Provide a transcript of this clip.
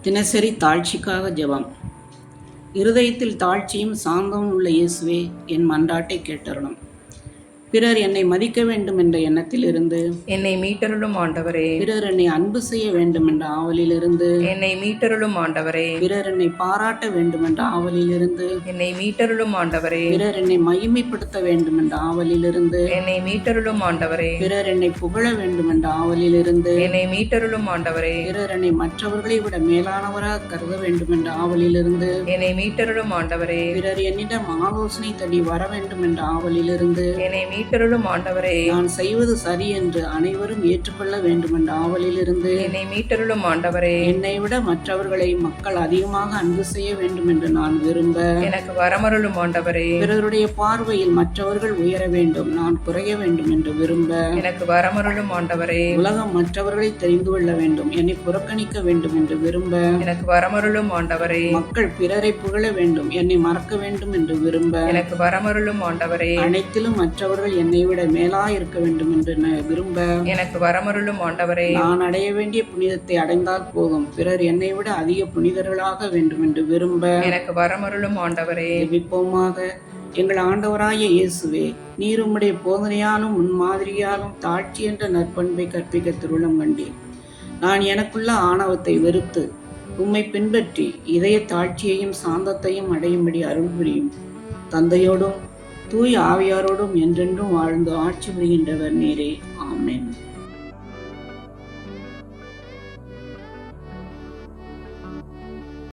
தினசரி தாழ்ச்சிக்காக ஜெபம். இருதயத்தில் தாழ்ச்சியும் சாந்தமும் உள்ள இயேசுவே, என் மன்றாட்டை கேட்டருளும். பிறர் என்னை மதிக்க வேண்டும் என்ற எண்ணத்திலிருந்து என்னை மீட்டருளும் ஆண்டவரே. பிறர் என்னை அன்பு செய்ய வேண்டும் என்ற ஆவலிலிருந்து என்னை மீட்டருளும் ஆண்டவரே. பிறர் என்னை பாராட்ட வேண்டும் என்ற ஆவலிலிருந்து என்னை மீட்டருளும் ஆண்டவரே. பிறர் என்னை மகிமைப்படுத்த வேண்டும் என்ற ஆவலிலிருந்து என்னை மீட்டருளும் ஆண்டவரே. பிறர் என்னை புகழ வேண்டும் என்ற ஆவலிலிருந்து என்னை மீட்டருளும் ஆண்டவரே. பிறர் என்னை மற்றவர்களை விட மேலானவராக கருத வேண்டும் என்ற ஆவலிலிருந்து என்னை மீட்டருளும் ஆண்டவரே. பிறர் என்னிடம் ஆலோசனை தடி வர வேண்டும் என்ற ஆவலிலிருந்து என்னை மீட்டருளும் ஆண்டவரே. நான் செய்வது சரி என்று அனைவரும் ஏற்றுக்கொள்ள வேண்டும் என்ற ஆவலிலிருந்து என்னை மீட்டருளும் ஆண்டவரே. என்னை விட மற்றவர்களை மக்கள் அதிகமாக அன்பு செய்ய வேண்டும் என்று நான் விரும்ப எனக்கு வரமருளும் ஆண்டவரே. பிறருடைய பார்வையில் மற்றவர்கள் உயர வேண்டும், நான் குறைய வேண்டும் என்று விரும்ப எனக்கு வரமருளும் ஆண்டவரே. உலகம் மற்றவர்களை தெரிந்து கொள்ள வேண்டும், என்னை புறக்கணிக்க வேண்டும் என்று விரும்ப எனக்கு வரமருளும் ஆண்டவரே. மக்கள் பிறரை புகழ வேண்டும், என்னை மறக்க வேண்டும் என்று விரும்ப எனக்கு வரமருளும் ஆண்டவரே. அனைத்திலும் மற்றவர்கள் என்னை விட மேலாய் இருக்க வேண்டும் என்று விரும்ப எனக்கு வரமருளும் ஆண்டவரே. நான் அடைய வேண்டிய புனிதத்தை அடைந்தால் போதும், பிறர் என்னை விட அதிக புனிதர்களாக வேண்டும் என்று விரும்ப எனக்கு வரமருளும் ஆண்டவரே. ஜெபிப்போமாக. எங்கள் ஆண்டவராய இயேசுவே, நீர் உம்முடைய போதனையாலும் முன்மாதிரியாலும் தாட்சி என்ற நற்பண்பை கற்பிக்க திருவுளம் கண்டீர். நான் எனக்குள்ள ஆணவத்தை வெறுத்து உம்மை பின்பற்றி இதய தாட்சியையும் சாந்தத்தையும் அடையும்படி அருள் புரியும். தந்தையோடும் தூய் ஆவியாரோடும் என்றென்றும் வாழ்ந்து ஆட்சி புரிகின்றவர் நீரே. ஆமென்.